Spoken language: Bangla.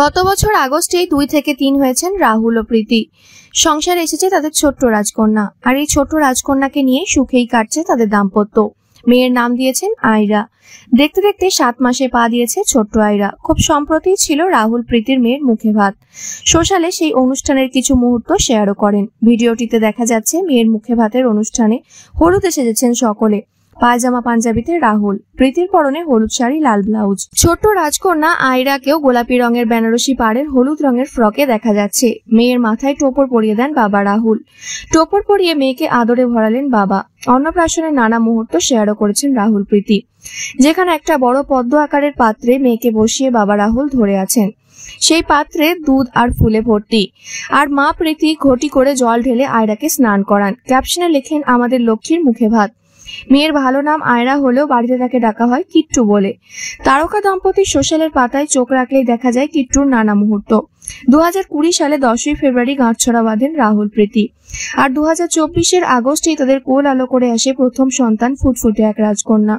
গত বছর আগস্টেই 2 থেকে 3 হয়েছেন রাহুল ও প্রীতি। সংসারে এসেছে তাদের ছোট্ট রাজকন্যা, আর এই ছোট্ট রাজকন্যাকে নিয়ে সুখেই কাটছে তাদের দাম্পত্য। মেয়ের নাম দিয়েছেন আয়রা। দেখতে দেখতে 7 মাসে পা দিয়েছে ছোট্ট আয়রা। খুব সম্প্রতি ছিল রাহুল প্রীতির মেয়ের মুখে ভাত। সোশ্যালে সেই অনুষ্ঠানের কিছু মুহূর্ত শেয়ারও করেন। ভিডিওটিতে দেখা যাচ্ছে মেয়ের মুখে ভাতের অনুষ্ঠানে হলুদে সেজেছেন সকলে। পায়জামা পাঞ্জাবিতে রাহুল, প্রীতির পরনে হলুদ শাড়ি, লাল ব্লাউজ। ছোট্ট রাজকন্যা আয়রাকেও গোলাপি রঙের বেনারসি পাড়ের হলুদ রঙের ফ্রকে দেখা যাচ্ছে। মেয়ের মাথায় টোপর পরিয়ে দেন বাবা রাহুল। টোপর পরিয়ে মেয়েকে আদরে ভরালেন বাবা। অন্নপ্রাশনের নানা মুহূর্ত শেয়ারও করেছেন রাহুল প্রীতি, যেখানে একটা বড় পদ্ম আকারের পাত্রে মেয়েকে বসিয়ে বাবা রাহুল ধরে আছেন। সেই পাত্রে দুধ আর ফুলে ভর্তি, আর মা প্রীতি ঘটি করে জল ঢেলে আয়রাকে স্নান করান। ক্যাপশনে লেখেন, আমাদের লক্ষ্মীর মুখে ভাত। মেয়ের ভালো নাম আয়রা হলেও বাড়িতে তাকে ডাকা হয় কিট্টু বলে। তারকা দম্পতির সোশ্যালের পাতায় চোখ রাখলেই দেখা যায় কিট্টুর নানা মুহূর্ত। 2020 সালে 10ই ফেব্রুয়ারি গাঁটছড়া বাঁধেন রাহুল প্রীতি, আর 2024 আগস্টেই তাদের কোল আলো করে আসে প্রথম সন্তান ফুটফুটে এক রাজকন্যা।